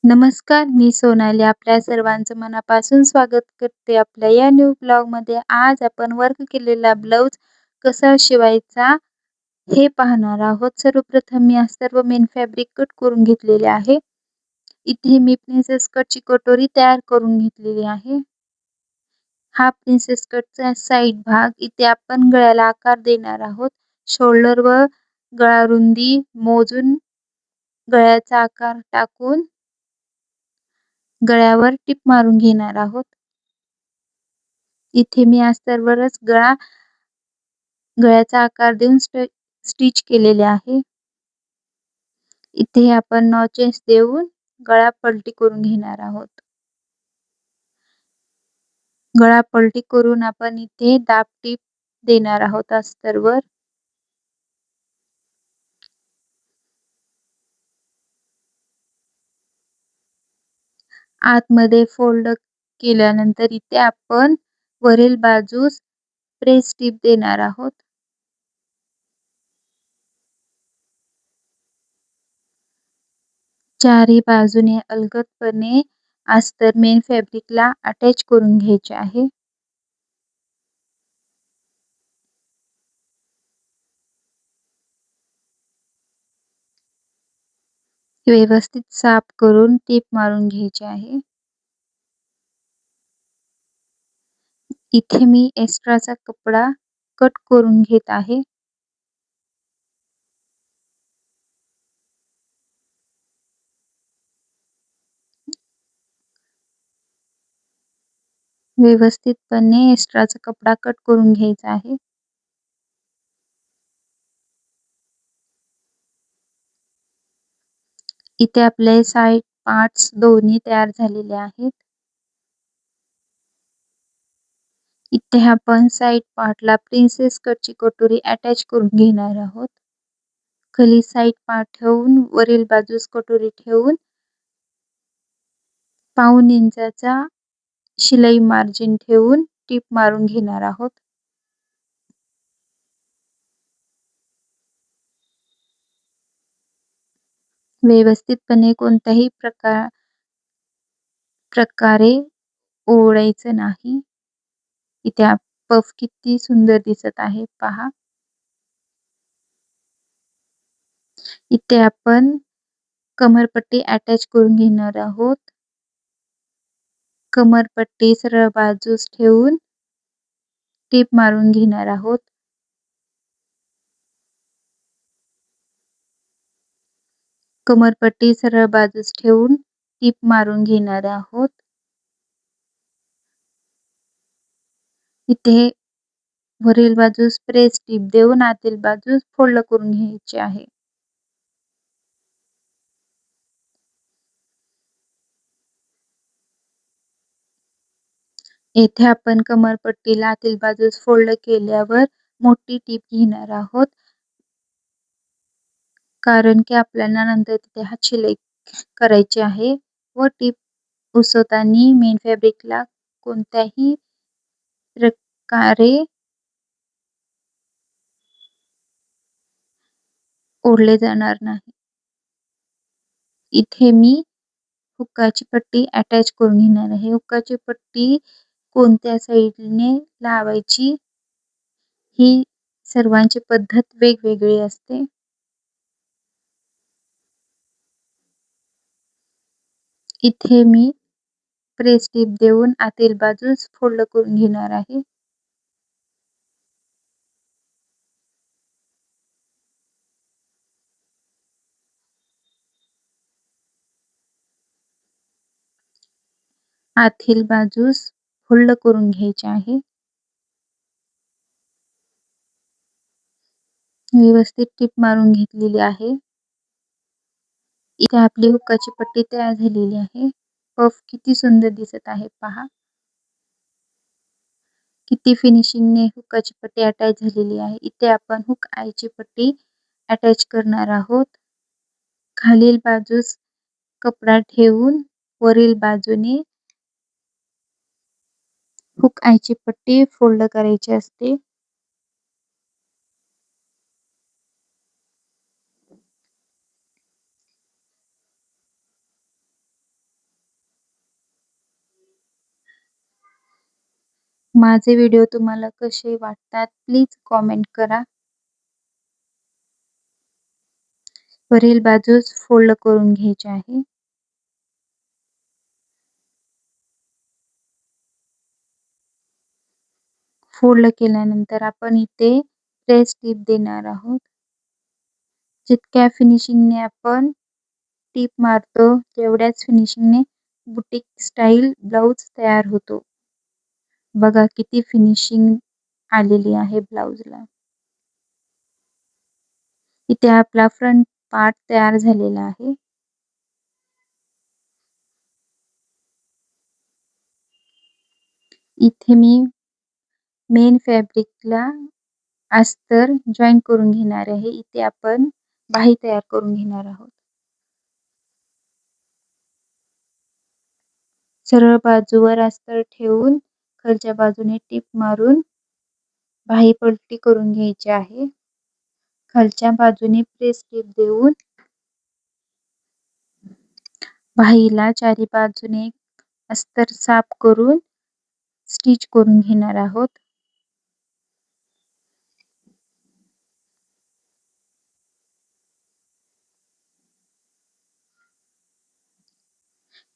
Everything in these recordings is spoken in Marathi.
नमस्कार, मी सोनाली आपल्या सर्वांचं मनापासून स्वागत करते आपल्या या न्यू ब्लॉगमध्ये. आज आपण वर्क केलेला ब्लाऊज कसा शिवायचा हे पाहणार आहोत. सर्वप्रथम मी सर्व मेन फॅब्रिक कट करून घेतलेले आहे. इथे मी प्रिन्सेस कटची कटोरी तयार करून घेतलेली आहे. हा प्रिन्सेस कटचा साईड भाग. इथे आपण गळ्याला आकार देणार आहोत. शोल्डर व गळा रुंदी मोजून गळ्याचा आकार टाकून गळ्यावर टिप मारून घेणार आहोत. इथे मी अस्तरवरच गळ्याचा आकार देऊन स्टिच केलेले आहे. इथे आपण नॉचेस देऊन गळा पलटी करून घेणार आहोत. गळा पलटी करून आपण इथे दाब टिप देणार आहोत अस्तरवर. आतमध्ये फोल्ड केल्यानंतर इथे आपण वरील बाजूस प्रेस टिप देणार आहोत. चारही बाजूने अलगदपणे अस्तर मेन फॅब्रिकला अटॅच करून घ्यायचे आहे. व्यवस्थित साफ करून टिप मारून घ्यायचे आहे. इथे मी एक्स्ट्राचा कपडा कट करून घेत आहे. व्यवस्थितपणे एक्स्ट्राचा कपडा कट करून घ्यायचा आहे. इथे आपले साइड पार्ट्स दोन्ही तयार झालेले आहेत. इथे आपण साइड पार्टला प्रिन्सेस कटची कटोरी अटॅच करून घेणार आहोत. खाली साइड पार्ट ठेवून वरील बाजूस कटोरी ठेवून पाऊण इंचाचा शिलाई मार्जिन ठेवून टिप मारून घेणार आहोत. व्यवस्थितपणे कोणत्याही प्रकारे ओढायचं नाही. इथे पफ किती सुंदर दिसत आहे पहा. इथे आपण कमरपट्टी अटॅच करून घेणार आहोत. कमरपट्टी सरळ बाजूस ठेवून टिप मारून घेणार आहोत. कमरपट्टी सरळ बाजूस ठेवून टिप मारून घेणार आहोत. इथे वरील बाजूस प्रेस टिप देऊन आतील बाजूस फोल्ड करून घ्यायचे आहे. येथे आपण कमरपट्टीला आतील बाजूस फोल्ड केल्यावर मोठी टिप घेणार आहोत. कारण की आपल्याला नंतर तिथे हात शिलाई करायची आहे व टिप उसवताना मेन फॅब्रिकला कोणत्याही प्रकारे ओढले जाणार नाही. इथे मी हुक्काची पट्टी अटॅच करून घेणार आहे. हुक्काची पट्टी कोणत्या साइडने लावायची ही सर्वांची पद्धत वेगवेगळी असते. इथे मी प्रेस टिप देऊन आतील बाजूस फोल्ड करून घेणार आहे. आतील बाजूस फोल्ड करून घ्यायचे आहे. व्यवस्थित टिप मारून घेतलेली आहे. इथे आपली हुक्काची पट्टी तयार झालेली आहे. पफ किती सुंदर दिसत आहे पहा. किती फिनिशिंगने हुक्काची पट्टी अटॅच झालेली आहे. इथे आपण हुक आयची पट्टी अटॅच करणार आहोत. खालील बाजूस कपडा ठेवून वरील बाजूने हुक आयची पट्टी फोल्ड करायची असते. माझे व्हिडिओ तुम्हाला कसे वाटतात प्लीज कॉमेंट करा. वरील बाजूस फोल्ड करून घ्यायचे आहे. फोल्ड केल्यानंतर आपण इथे प्रेस टिप देणार आहोत. जितक्या फिनिशिंगने आपण टिप मारतो तेवढ्याच फिनिशिंगने बुटीक स्टाईल ब्लाउज तयार होतो. बघा किती फिनिशिंग आलेली आहे ब्लाउजला. इथे आपला फ्रंट पार्ट तयार झालेला आहे. इथे मी मेन फॅब्रिकला अस्तर जॉईन करून घेणार आहे. इथे आपण बाही तयार करून घेणार आहोत. सरळ बाजूवर अस्तर ठेवून खालच्या बाजूने टिप मारून बाही पलटी करून घ्यायची आहे. खालच्या बाजूने प्रेस टिप देऊन बाहीला चारी बाजूने अस्तर साफ करून स्टिच करून घेणार आहोत.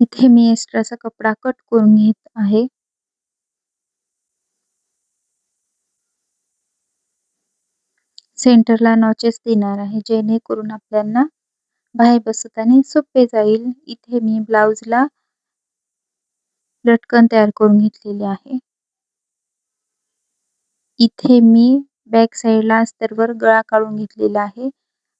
इथे मी एक्स्ट्राचा कपडा कट करून घेत आहे. सेंटरला नॉचेस देणार आहे जेणेकरून आपल्याला बाहेर बसताना सोपे जाईल. इथे मी ब्लाउजला लटकन तयार करून घेतलेले आहे. इथे मी बॅक साईडला अस्तरवर गळा काढून घेतलेला आहे.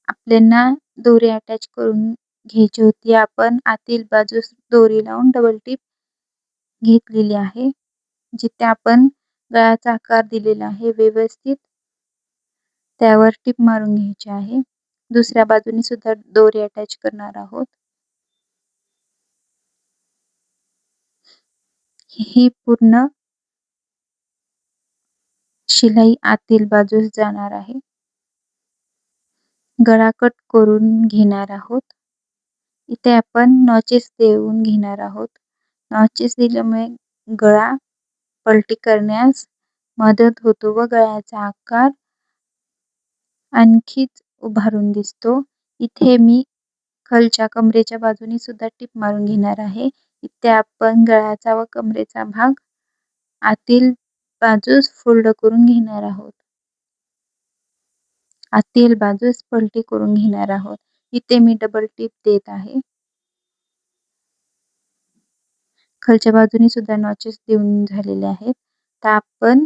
आपल्याला दोरी अटॅच करून घ्यायची होती. आपण आतील बाजूस दोरी लावून डबल टिप घेतलेली आहे. जिथे आपण गळ्याचा आकार दिलेला आहे व्यवस्थित त्यावर टिप मारून घ्यायची आहे. दुसऱ्या बाजूने सुद्धा दोरी अटॅच करणार आहोत. ही पूर्ण शिलाई आतील बाजूस जाणार आहे. गळा कट करून घेणार आहोत. इथे आपण नॉचेस देऊन घेणार आहोत. नॉचेस दिल्यामुळे गळा पलटी करण्यास मदत होतो व गळ्याचा आकार आणखीच उभारून दिसतो. इथे मी खालच्या कमरेच्या बाजूने सुद्धा टिप मारून घेणार आहे. इथे आपण गळ्याचा व कमरेचा भाग आतील बाजूस फोल्ड करून घेणार आहोत. आतील बाजूस पलटी करून घेणार आहोत. इथे मी डबल टिप देत आहे. खालच्या बाजूने सुद्धा नॉचेस देऊन झालेले आहेत. तर आपण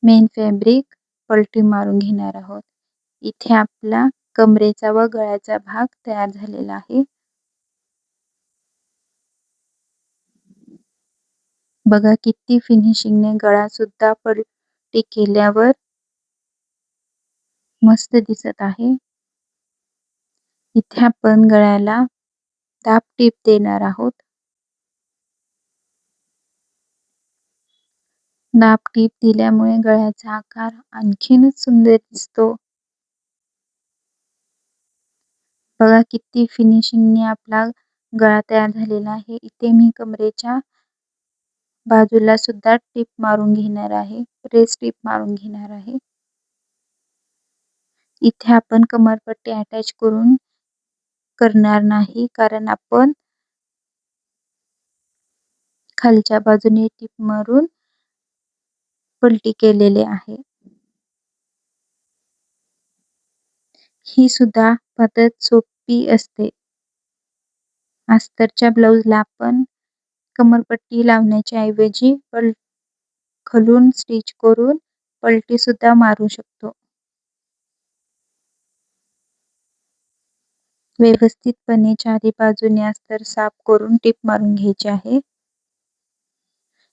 मेन फॅब्रिक पलटी मारून घेणार आहोत. इथे आपला कमरेचा व गळ्याचा भाग तयार झालेला आहे. बघा किती फिनिशिंगने गळा सुद्धा पलटी केल्यावर मस्त दिसत आहे. इथे आपण गळ्याला दाब टिप देणार आहोत. दाब टिप दिल्यामुळे गळ्याचा आकार आणखीनच सुंदर दिसतो. बघा किती फिनिशिंगने आपला गळा तयार झालेला आहे. इथे मी कमरेच्या बाजूला सुद्धा टिप मारून घेणार आहे. प्रेस टिप मारून घेणार आहे. इथे आपण कमरपट्टी अटॅच करून करणार नाही कारण आपण खालच्या बाजूने टिप मारून पलटी केलेले आहे. ही सुद्धा पद्धत सोपी असते. अस्तरच्या ब्लाउजला आपण कमरपट्टी लावण्याच्या ऐवजी खालून स्टिच करून पलटी सुद्धा मारू शकतो. व्यवस्थितपणे चारी बाजूने अस्तर साफ करून टिप मारून घ्यायची आहे.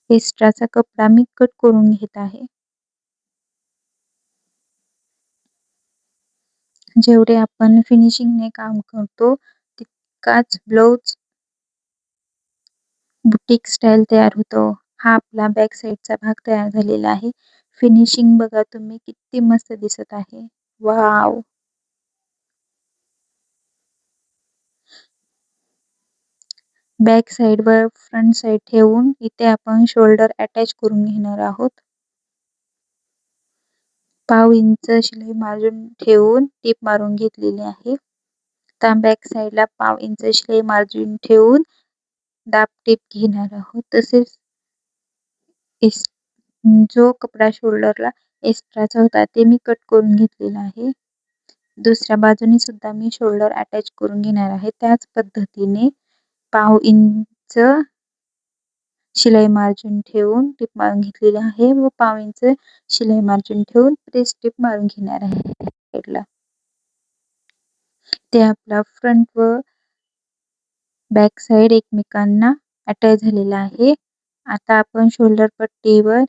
एक्स्ट्राचा कपडा मी कट करून घेत आहे. जेवढे आपण फिनिशिंगने काम करतो तितकाच ब्लाउज बुटीक स्टाईल तयार होतो. हा आपला बॅक साईडचा भाग तयार झालेला आहे. फिनिशिंग बघा तुम्ही किती मस्त दिसत आहे. वाव. बॅक साईडवर फ्रंट साईड ठेवून इथे आपण शोल्डर अटॅच करून घेणार आहोत. 1/2 इंच शिलाई मार्जिन ठेवून टीप मारून घेतलेली आहे. आता बॅक साईडला 1/2 इंच शिलाई मार्जिन ठेवून दाब टीप घेणार आहोत. तसेच जो कपडा शोल्डरला एक्स्ट्राचा होता ते मी कट करून घेतलेला आहे. दुसऱ्या बाजूने सुद्धा मी शोल्डर अटॅच करून घेणार आहे. त्याच पद्धतीने 1/2 इंच शिलाई मार्जिन ठेवून टीप मारून घेतलेली आहे व 1/2 इंच शिलाई मार्जिन ठेवून प्रेस टीप मारून घेणार आहे साईडला. ते आपला फ्रंट व बॅक साईड एकमेकांना अटॅच झालेला आहे. आता आपण शोल्डर पट्टीवर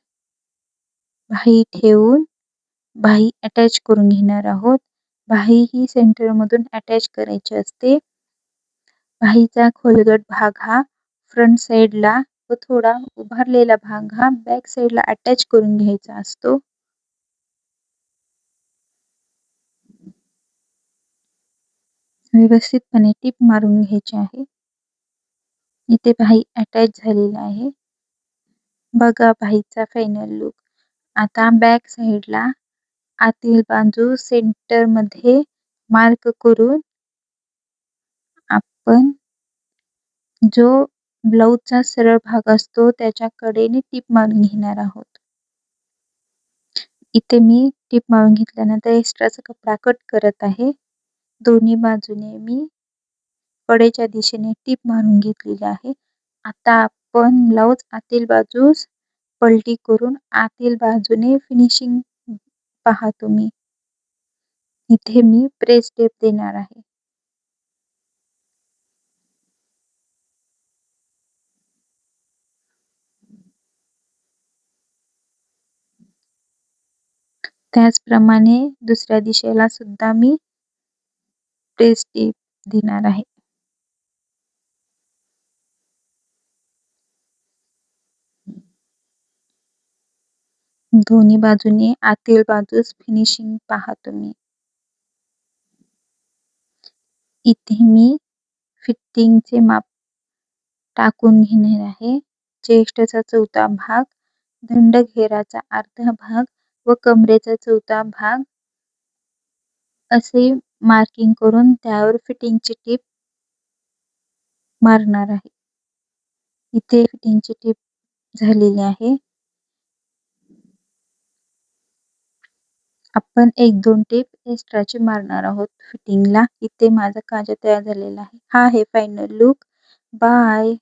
बाही ठेवून बाही अटॅच करून घेणार आहोत. बाही ही सेंटर मधून अटॅच करायची असते. बाहीचा खोलगट भाग हा फ्रंट साईडला व थोडा उभारलेला भाग हा बॅक साईडला अटॅच करून घ्यायचा असतो. व्यवस्थितपणे टीप मारून घ्यायची आहे. इथे बाही अटॅच झालेला आहे. बघा बाहीचा फायनल लुक. आता बॅक साईडला आतील बाजू सेंटर मध्ये मार्क करून आपण जो ब्लाउजचा सरळ भाग असतो त्याच्या कडेने टीप मारून घेणार आहोत. इथे मी टीप मारून घेतल्यानंतर एक्स्ट्राचा कपडा कट करत आहे. दोन्ही बाजूने मी कडेच्या दिशेने टीप मारून घेतलेली आहे. आता आपण ब्लाउज आतील बाजूस पलटी करून आतील बाजूने फिनिशिंग पहा तुम्ही. इथे मी प्रेस टीप देणार आहे. त्याचप्रमाणे दुसऱ्या दिशेला सुद्धा मी प्रेस टीप देणार आहे. दोन्ही बाजूने आतील बाजूस फिनिशिंग पहा तुम्ही. इथे मी फिटिंगचे माप टाकून घेणार आहे. चेस्टचा चौथा भाग, दंडघेराचा अर्धा भाग व कमरेचा चौथा भाग असे मार्किंग करून त्यावर फिटिंगची टीप मारणार आहे. इथे फिटिंगची टीप झालेली आहे. आपण 1-2 टीप एक्स्ट्राची मारणार आहोत फिटिंगला. इथे माझा काजा तयार झालेला आहे. हा आहे फायनल लुक. बाय.